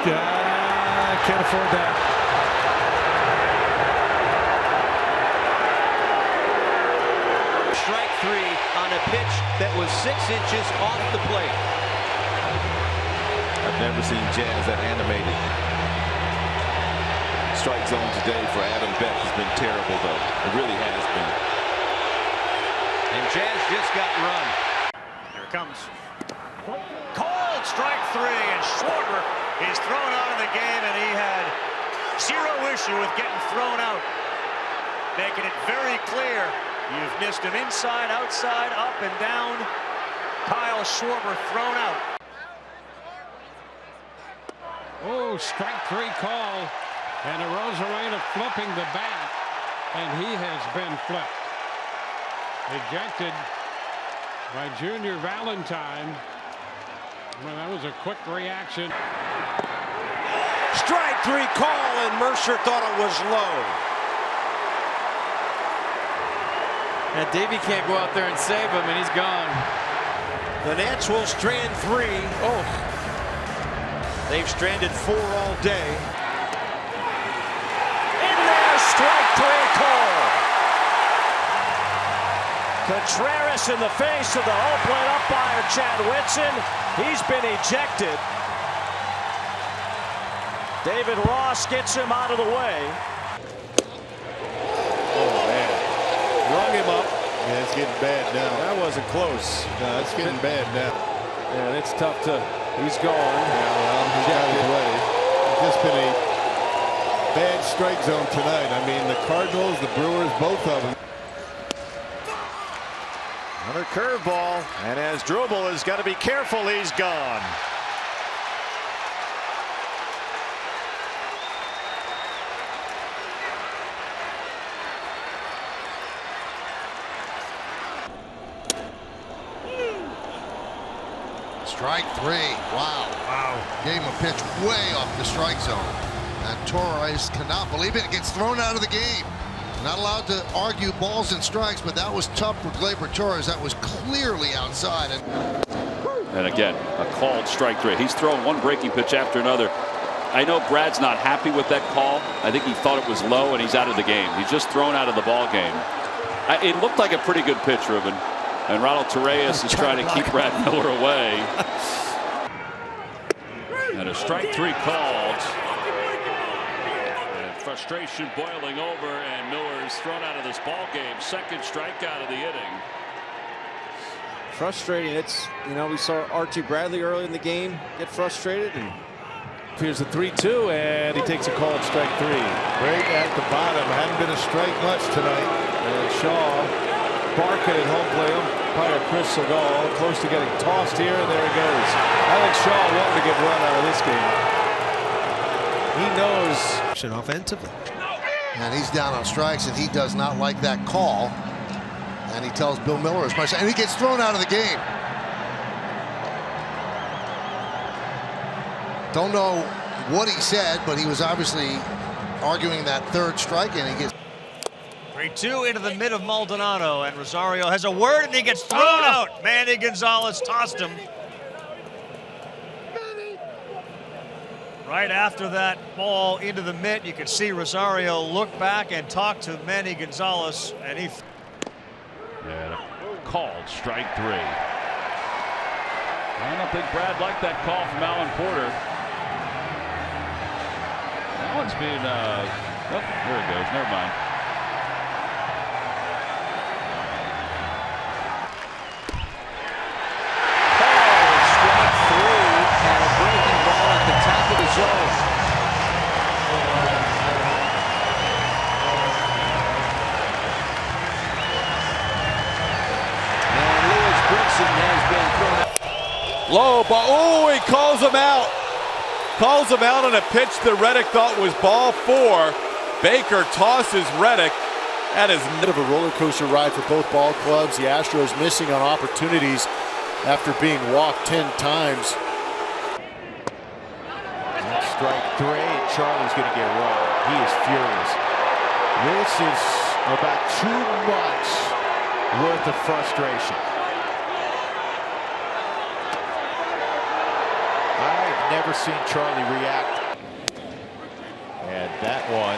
Can't afford that. Strike three on a pitch that was 6 inches off the plate. I've never seen Jazz that animated. Strike zone today for Adam Beck has been terrible, though. It really has been. And Jazz just got run. Here it comes. Called strike three, and Schwarber is thrown out of the game, and he had zero issue with getting thrown out. Making it very clear, you've missed him inside, outside, up and down. Kyle Schwarber thrown out. Oh, strike three call. And Arozarena flipping the bat. And he has been flipped. Ejected by Junior Valentine. Well, that was a quick reaction. Strike three call, and Mercer thought it was low. And Davey can't go out there and save him, and he's gone. The Nats will strand three. Oh, they've stranded 4 all day. In there, strike three call. Contreras in the face of the home plate umpire, Chad Whitson. He's been ejected. David Ross gets him out of the way. Oh, man. Rung him up. Yeah, it's getting bad now. That wasn't close. No, it's getting bad now. Yeah, it's tough to. He's gone. Yeah, well, he's got his way. It's just been a bad strike zone tonight. I mean, the Cardinals, the Brewers, both of them. Another curveball, and as Drubel has got to be careful, he's gone. Strike three. Wow. Gave him a pitch way off the strike zone. And Torres cannot believe it. It gets thrown out of the game. Not allowed to argue balls and strikes, but that was tough for Gleyber Torres. That was clearly outside. And again, a called strike three. He's thrown one breaking pitch after another. I know Brad's not happy with that call. I think he thought it was low, and he's out of the game. He's just thrown out of the ball game. It looked like a pretty good pitch, Ruben. And Ronald Torres is trying to keep Brad Miller away. And a strike three called. And frustration boiling over, and Miller is thrown out of this ball game. Second strikeout of the inning. Frustrating. It's, you know, we saw Archie Bradley early in the game get frustrated, and here's a 3-2, and he takes a called strike three. Right at the bottom. Hadn't been a strike much tonight. And Shaw barking at home plate umpire Chris Segal, close to getting tossed here, and there he goes. Alex Shaw wanting to get run out of this game. He knows offensively. And he's down on strikes, and he does not like that call. And he tells Bill Miller as much, and he gets thrown out of the game. Don't know what he said, but he was obviously arguing that third strike, and he gets 3-2 into the mid of Maldonado, and Rosario has a word, and he gets thrown out. Manny Gonzalez tossed him. Right after that ball into the mitt, you can see Rosario look back and talk to Manny Gonzalez, and he And a called strike three. I don't think Brad liked that call from Alan Porter. That one's being, oh, there it goes. Never mind. Strike three, and a breaking ball at the top of the zone. Low ball. Oh, he calls him out. Calls him out on a pitch that Reddick thought was ball 4. Baker tosses Reddick. That is a bit of a roller coaster ride for both ball clubs. The Astros missing on opportunities after being walked 10 times. strike three. Charlie's going to get run. He is furious. This is about too much worth of frustration. All right. never seen Charlie react. And that one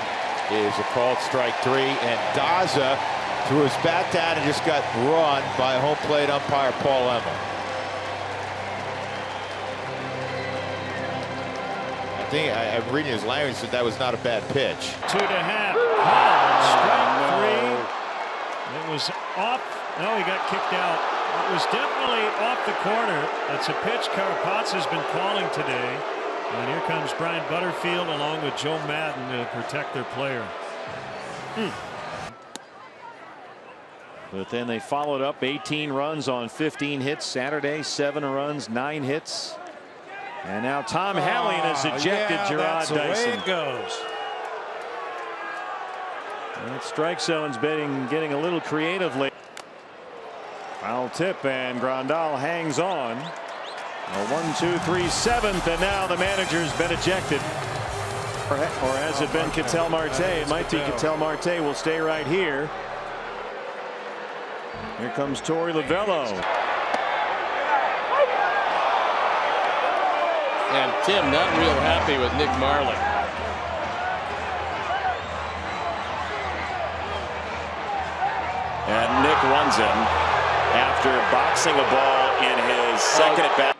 is a called strike 3. And Daza threw his bat down and just got run by home plate umpire Paul Emmel. I think I'm reading his language that that was not a bad pitch. 2.5. Called strike 3. It was off. No, he got kicked out. It was definitely off the corner. That's a pitch Carapaz has been calling today. And here comes Brian Butterfield along with Joe Madden to protect their player. But then they followed up 18 runs on 15 hits Saturday, 7 runs, 9 hits. And now Tom Hallian has ejected Gerard Dyson. That's the way it goes. That strike zone's getting a little creative late. Foul tip, and Grandal hangs on. A 1-2-3 7th, and now the manager's been ejected. Or has it been Ketel Marte? It might be Ketel Marte. Will stay right here. Here comes Torey Lovullo. And Tim not real happy with Nick Marley. And Nick runs him after boxing a ball in his second at bat.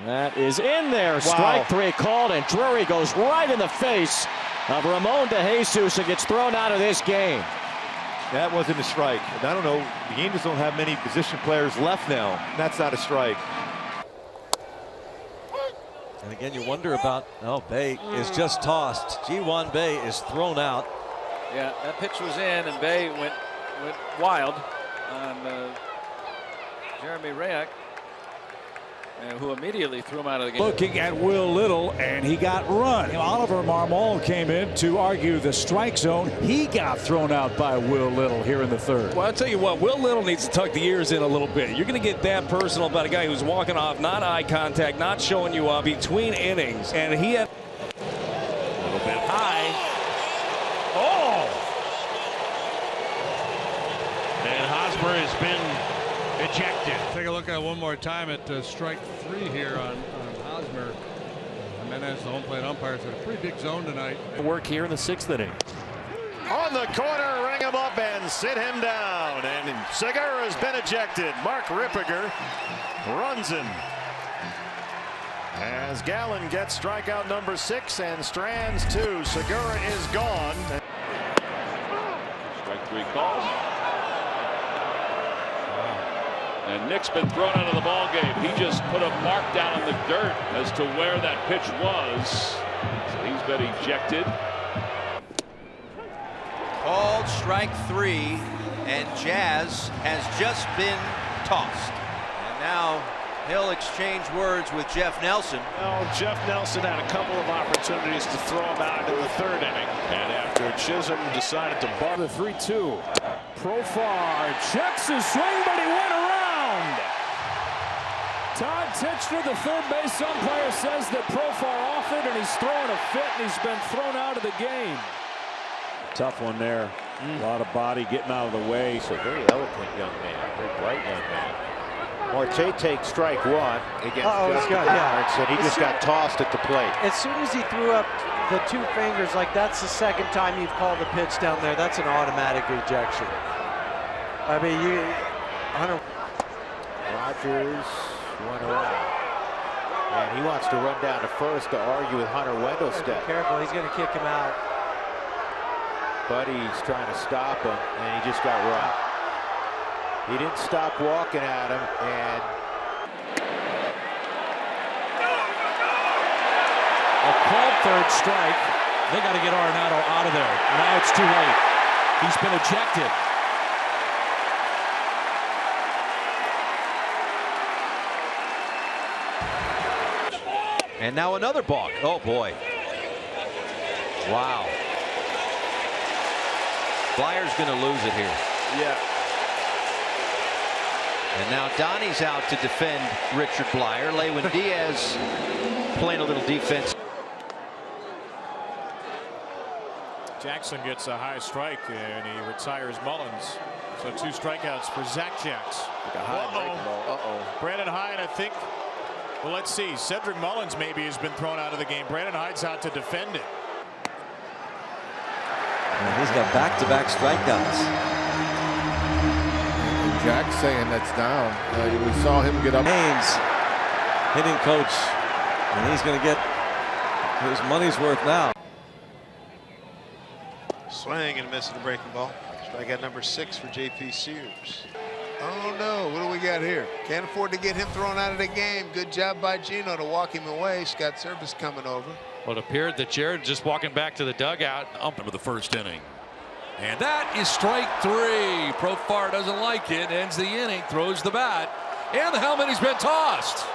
That is in there. Strike 3 called, and Drury goes right in the face of Ramon DeJesus and gets thrown out of this game. That wasn't a strike. And I don't know, the Angels don't have many position players left now. That's not a strike. And again, you wonder about, Bay is just tossed. G1 Bay is thrown out. Yeah, that pitch was in, and Bay went wild on Jeremy Rayak, who immediately threw him out of the game. Looking at Will Little, and he got run. Oliver Marmol came in to argue the strike zone. He got thrown out by Will Little here in the third. Well, I'll tell you what, Will Little needs to tuck the ears in a little bit. You're going to get that personal about a guy who's walking off, not eye contact, not showing you up between innings. And he had A little bit high. Oh! And Hosmer has been ejected. Take a look at it one more time at strike 3 here on Hosmer. Jimenez, the home plate umpires, had a pretty big zone tonight. Work here in the 6th inning. On the corner, ring him up and sit him down. And Segura has been ejected. Mark Rippiger runs him. As Gallen gets strikeout number 6 and strands 2. Segura is gone. Strike 3 calls. And Nick's been thrown out of the ball game. He just put a mark down in the dirt as to where that pitch was. So he's been ejected. Called strike 3, and Jazz has just been tossed. And now he'll exchange words with Jeff Nelson. Well, Jeff Nelson had a couple of opportunities to throw him out in the 3rd inning. And after Chisholm decided to bar The 3-2. Profar checks his swing, but he went around. Todd Titchener, the third base umpire, says that Profar offered, and he's throwing a fit, and he's been thrown out of the game. tough one there. A lot of body getting out of the way. He's a very eloquent young man, very bright young man. Marte takes strike 1 against Justin Lawrence, and he just got tossed at the plate. As soon as he threw up the 2 fingers, like that's the 2nd time you've called the pitch down there, that's an automatic ejection. I mean, Rogers went around, and he wants to run down to first to argue with Hunter Wendelstedt. Be careful, he's going to kick him out. Buddy's trying to stop him, and he just got run. He didn't stop walking at him, and a called third strike. They got to get Arenado out of there. Now it's too late. He's been ejected. And now another balk. Oh boy. Wow. Blyer's going to lose it here. Yeah. And now Donnie's out to defend Richard Blyer. Lewin Diaz playing a little defense. Jackson gets a high strike and he retires Mullins. So 2 strikeouts for Zach Jacks. Like a high breaking ball. Brandon Hyde, I think, Well, let's see. Cedric Mullins maybe has been thrown out of the game. Brandon Hyde's out to defend it. And he's got back-to-back strikeouts. Jack saying that's down. We saw him get up. Haynes, hitting coach, and he's going to get his money's worth now. Swing and missing the breaking ball. Strikeout number 6 for J.P. Sears. Oh no, what do we got here? Can't afford to get him thrown out of the game. Good job by Gino to walk him away. Scott Service coming over. Well, it appeared that Jared just walking back to the dugout. Of the first inning. And that is strike 3. Profar doesn't like it. Ends the inning. Throws the bat. And the helmet. He's been tossed.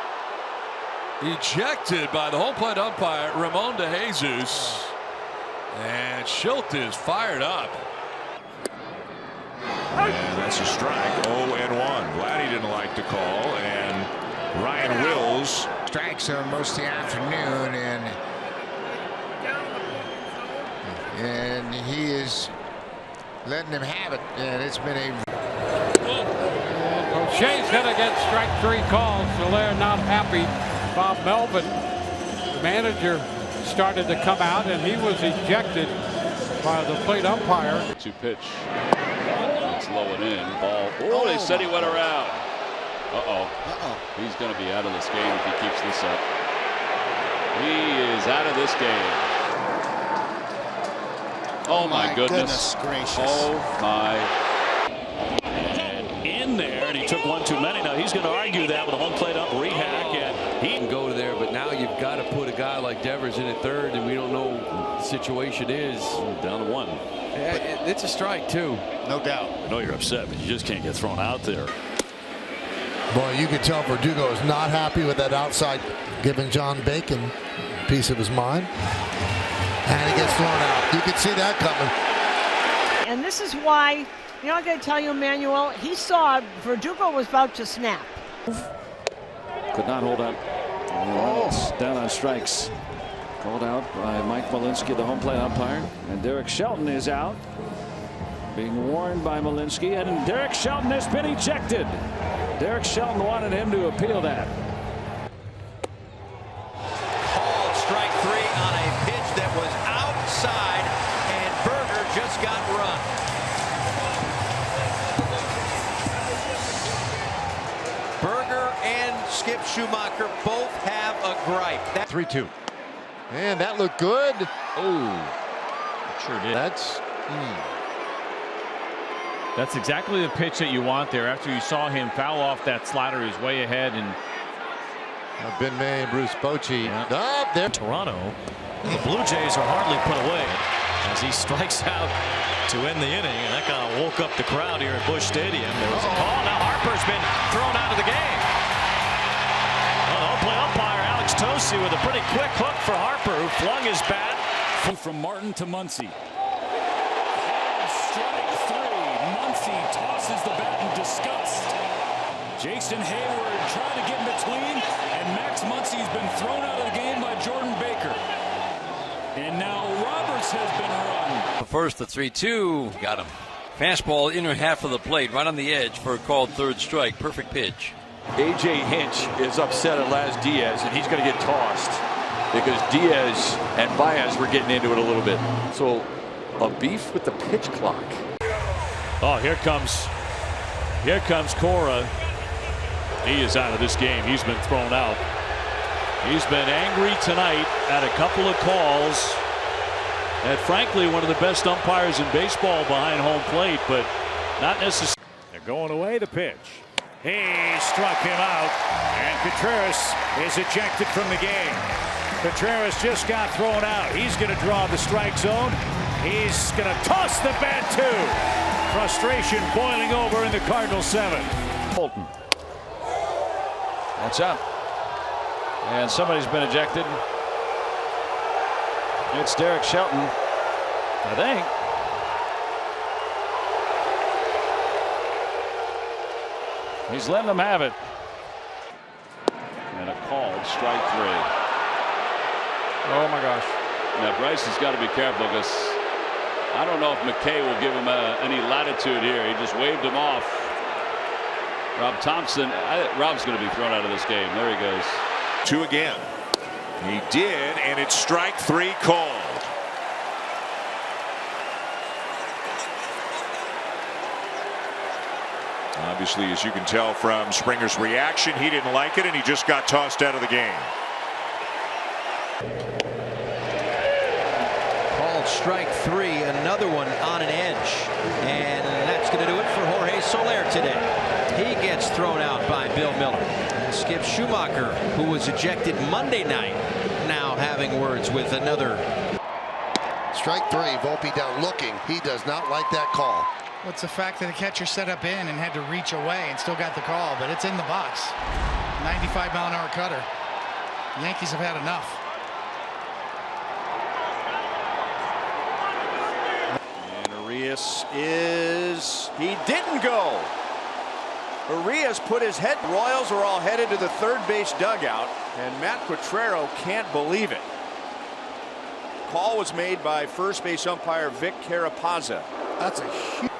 Ejected by the home plate umpire, Ramon DeJesus. And Schilt is fired up. And that's a strike. 0-1. Glad he didn't like the call. And Ryan Wills. Strike zone most of the afternoon, and he is letting him have it. And it's been a. O'Shea's going to get strike 3 calls, so they're not happy. Bob Melvin, the manager, started to come out, and he was ejected by the plate umpire. 2 pitch. It's low and in. Ball. Oh, they said he went around. He's going to be out of this game if he keeps this up. He is out of this game. Oh my goodness gracious. Oh my. And in there, and he took one too many. Now he's going to argue that with a home plate up rehack, and he can go there, but now you've got to put a guy like Devers in at third, and we don't know what the situation is. Down to 1. It's a strike too. No doubt. I know you're upset, but you just can't get thrown out there. Boy, you can tell Verdugo is not happy with that outside, giving John Bacon a piece of his mind. And he gets thrown out. You can see that coming. And this is why, you know, I'm going to tell you, Emmanuel, he saw Verdugo was about to snap. Could not hold up. Down on strikes. Called out by Mike Malinsky, the home plate umpire. And Derek Shelton is out. Being warned by Malinsky. And Derek Shelton has been ejected. Derek Shelton wanted him to appeal that. Called strike 3 on a pitch that was outside, and Berger just got run. Berger and Skip Schumacher both have a gripe. 3-2. And that looked good. Oh, sure did. That's exactly the pitch that you want there after you saw him foul off that slider. He's way ahead. And Ben May and Bruce Bochy. Up there. Toronto. The Blue Jays are hardly put away as he strikes out to end the inning, and that kind of woke up the crowd here at Busch Stadium. There was a call. Now Harper's been thrown out of the game. The home plate umpire Alex Tosi with a pretty quick hook for Harper, who flung his bat from Martin to Muncy. Strike 3. Muncy tosses the bat in disgust. Jason Hayward trying to get in between, and Max Muncy's been thrown out of the game by Jordan Baker. And now Roberts has been run. The first, the 3-2, got him. Fastball inner half of the plate, right on the edge for a called third strike. Perfect pitch. A.J. Hinch is upset at Laz Diaz, and he's going to get tossed because Diaz and Baez were getting into it a little bit. So a beef with the pitch clock. oh, here comes Cora. He is out of this game. He's been thrown out. He's been angry tonight at a couple of calls. And frankly, one of the best umpires in baseball behind home plate, but not necessarily. They're going away the pitch. He struck him out, and Contreras is ejected from the game. Contreras just got thrown out. He's going to draw the strike zone. He's going to toss the bat too. Frustration boiling over in the Cardinals 7. Bolton. That's up. And somebody's been ejected. It's Derek Shelton, I think. He's letting them have it. And a called strike 3. Oh my gosh. Now Bryce has got to be careful because I don't know if McKay will give him any latitude here. He just waved him off. Rob Thompson, Rob's going to be thrown out of this game. There he goes. 0-2 again. He did, and it's strike 3 called. Obviously, as you can tell from Springer's reaction, he didn't like it, and he just got tossed out of the game. Called strike 3, another one on an edge. And that's going to do it for Jorge Soler today. He gets thrown out by Bill Miller. And Skip Schumacher, who was ejected Monday night, now having words with another. Strike 3, Volpe down looking. He does not like that call. What's the fact that the catcher set up in and had to reach away and still got the call, but it's in the box. 95-mile-an-hour cutter. The Yankees have had enough. And he didn't go. Arias put his head. Royals are all headed to the third base dugout, and Matt Quatrero can't believe it. Call was made by first base umpire Vic Carapazza. That's a huge.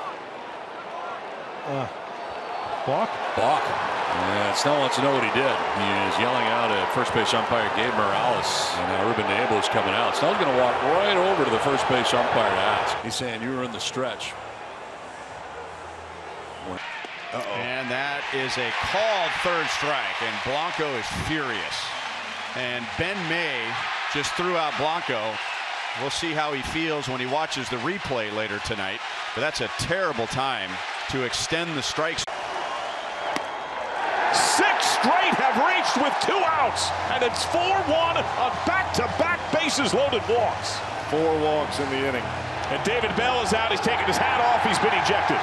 Balk? Balk. Yeah, Snell wants to know what he did. He is yelling out at first base umpire Gabe Morales. And now Ruben Abel is coming out. Snell's going to walk right over to the first base umpire to ask. He's saying you were in the stretch. And that is a called third strike, and Blanco is furious. And Ben May just threw out Blanco. We'll see how he feels when he watches the replay later tonight. But that's a terrible time to extend the strikes. 6 straight have reached with 2 outs, and it's 4-1 on back-to-back bases loaded walks. 4 walks in the inning. And David Bell is out. He's taking his hat off. He's been ejected.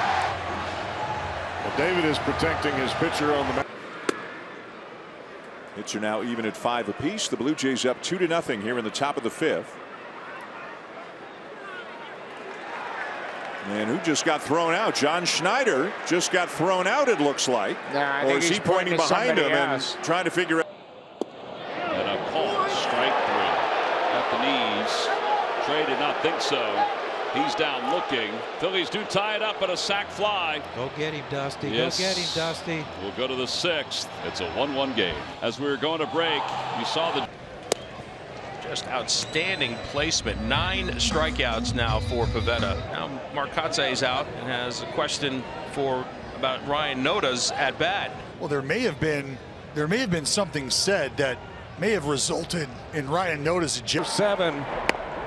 Well, David is protecting his pitcher on the mound. Hits are now even at 5 apiece. The Blue Jays up 2-0 here in the top of the 5th. And who just got thrown out? John Schneider just got thrown out, it looks like. Nah, I or think is he pointing behind him and trying to figure out? And a call, strike 3 at the knees. Trey did not think so. He's down looking. Phillies do tie it up at a sac fly. Go get him, Dusty. Yes. Go get him, Dusty. We'll go to the 6th. It's a 1-1 game. As we were going to break, you saw the just outstanding placement. 9 strikeouts now for Pivetta. Now Marcotte is out and has a question about Ryan Noda's at bat. Well, there may have been something said that may have resulted in Ryan Noda's ejection. 7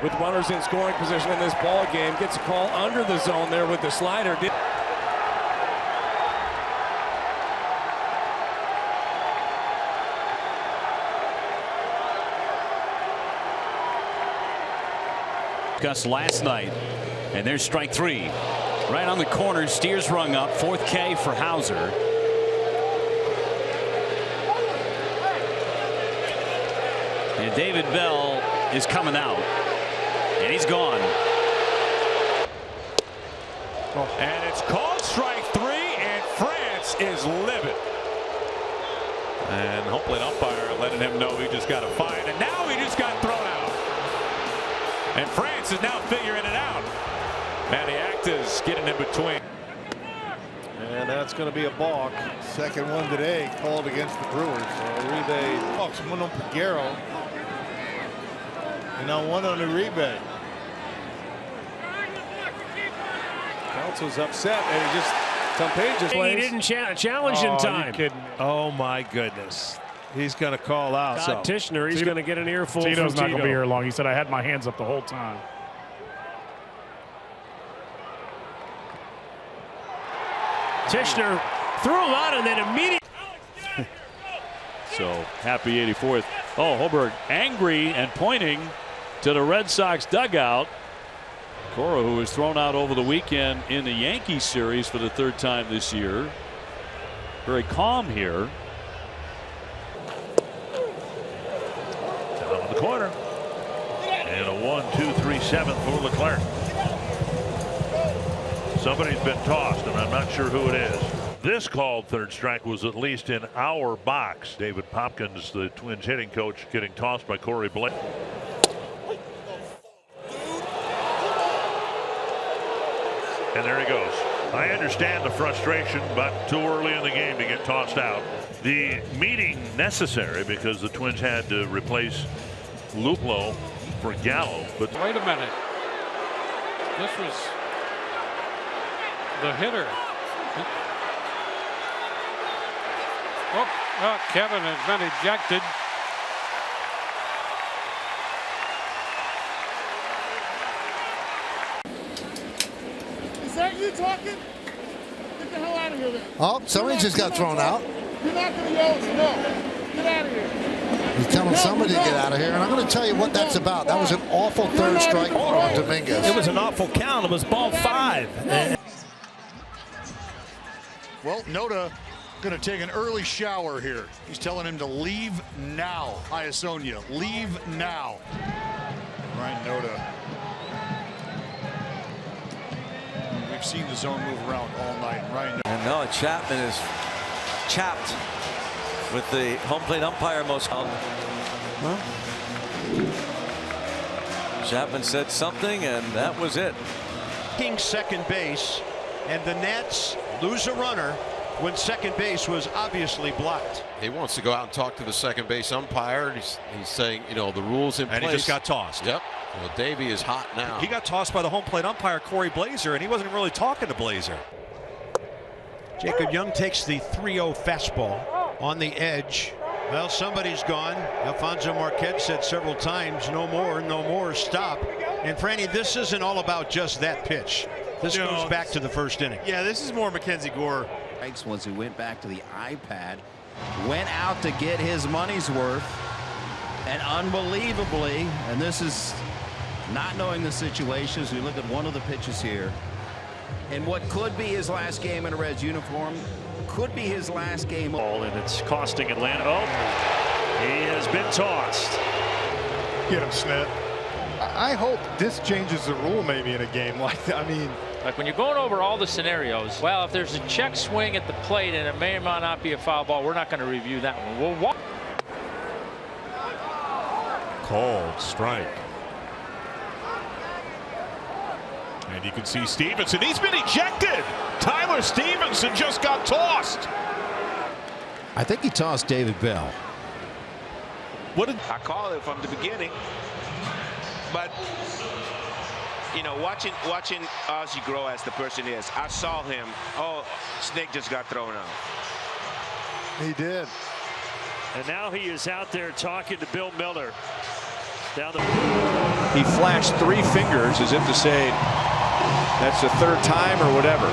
with runners in scoring position in this ball game, gets a call under the zone there with the slider. Discussed last night, and there's strike 3 right on the corner. Steers rung up. 4th K for Hauser. And David Bell is coming out, and he's gone. And it's called strike 3, and France is livid. And hopefully an umpire letting him know he just got a fine, and now he just got thrown out. And France is now figuring it out. Manny Acta's getting in between. And that's going to be a balk. Second one today called against the Brewers. Uribe balks, one on Peguero. And now one on Uribe. Council's upset, and he just, some pages. He didn't challenge in time. Oh my goodness. He's going to call out. Todd Tishner, he's going to get an earful. Tito's not going to be here long. He said, I had my hands up the whole time. Tishner threw him out and then immediately. So happy 84th. Oh, Holberg angry and pointing to the Red Sox dugout. Cora, who was thrown out over the weekend in the Yankees series for the 3rd time this year. Very calm here. Down in the corner. And a 1-2-3-7 for Leclerc. Somebody's been tossed, and I'm not sure who it is. This called third strike was at least in our box. David Popkins, the Twins hitting coach, getting tossed by Corey Blake. And there he goes. I understand the frustration, but too early in the game to get tossed out. The meeting necessary because the Twins had to replace Luplow for Gallo. But wait a minute. This was the hitter. Oh, Kevin has been ejected. Is that you talking? Get the hell out of here then. Oh, somebody just got thrown out. You're not going to yell at me. No. Get out of here. He's telling somebody to get out of here, and I'm going to tell you what that's about. That was an awful third strike on Dominguez. It was an awful count. It was ball 5. Well, Noda going to take an early shower here. He's telling him to leave now. Iasonia, leave now. Ryan Noda. We've seen the zone move around all night. Ryan Noda. And no, Chapman is chapped with the home plate umpire most. Chapman said something, and that was it. King second base, and the Nats lose a runner when second base was obviously blocked. He wants to go out and talk to the second base umpire. He's saying, you know, the rules in place. And he just got tossed. Yep. Well, Davey is hot now. He got tossed by the home plate umpire, Corey Blazer, and he wasn't really talking to Blazer. Jacob Young takes the 3-0 fastball on the edge. Well, somebody's gone. Alfonso Marquez said several times, no more, stop. And Franny, this isn't all about just that pitch. This goes back to the first inning. Yeah, this is more Mackenzie Gore. Was he went back to the iPad, went out to get his money's worth, and unbelievably, and this is not knowing the situation as we look at one of the pitches here, in what could be his last game in a Reds uniform, could be his last game. And it's costing Atlanta. Oh, he has been tossed. Get him, Smith. I hope this changes the rule maybe in a game like that. I mean, like when you're going over all the scenarios, well, if there's a check swing at the plate and it may or may not be a foul ball, we're not going to review that one. We'll walk. Called strike. And you can see Stevenson. He's been ejected. Tyler Stevenson just got tossed. I think he tossed David Bell. What did I call it from the beginning? But you know, watching Ozzie grow as the person he is, I saw him. Oh, Snake just got thrown out. He did. And now he is out there talking to Bill Miller. Down the. he flashed 3 fingers as if to say that's the 3rd time or whatever.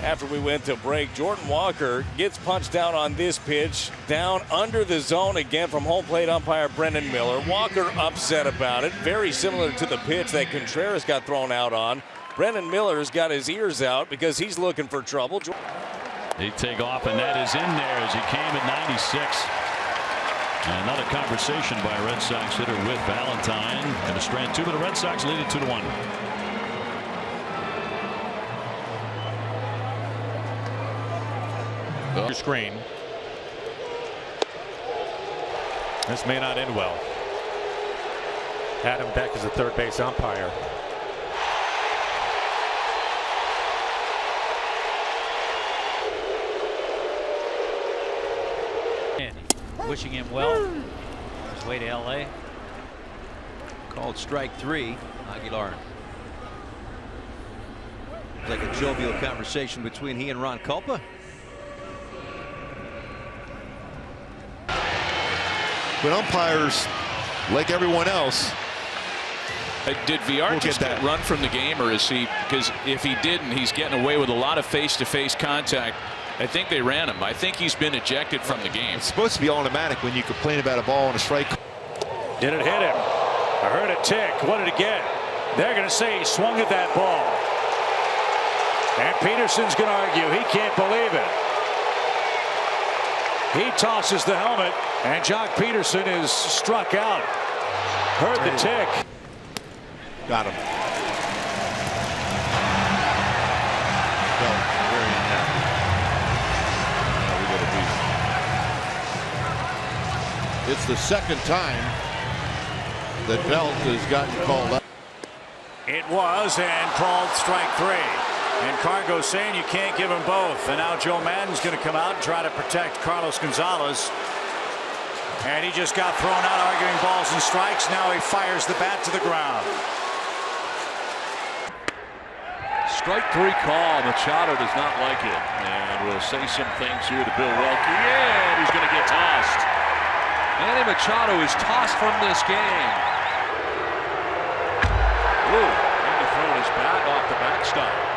After we went to break, Jordan Walker gets punched down on this pitch, down under the zone again from home plate umpire Brendan Miller. Walker upset about it, very similar to the pitch that Contreras got thrown out on. Brendan Miller's got his ears out because he's looking for trouble. They take off, and that is in there as he came at 96. And another conversation by a Red Sox hitter with Valentine. And a strand 2, but the Red Sox lead it 2-1. Screen. This may not end well. Adam Beck is the third base umpire. Wishing him well. His way to LA. Called strike 3, Aguilar. Like a jovial conversation between he and Ron Culpa. But umpires, like everyone else, did VR just get run from the game, or is he? Because if he didn't, he's getting away with a lot of face-to-face contact. I think they ran him. I think he's been ejected from the game. It's supposed to be automatic when you complain about a ball on a strike. Did it hit him? I heard a tick. What did it get? They're going to say he swung at that ball. And Peterson's going to argue he can't believe it. He tosses the helmet, and Jock Peterson is struck out. Heard the tick. Got him. It's the second time that Belt has gotten called up. It was and called strike 3. And Cargo's saying you can't give them both. And now Joe Madden's going to come out and try to protect Carlos Gonzalez. And he just got thrown out arguing balls and strikes. Now he fires the bat to the ground. Strike 3 call. Machado does not like it. And we'll say some things here to Bill Welke. And he's going to get tossed. Manny Machado is tossed from this game. Ooh, and to throw his bat off the backstop.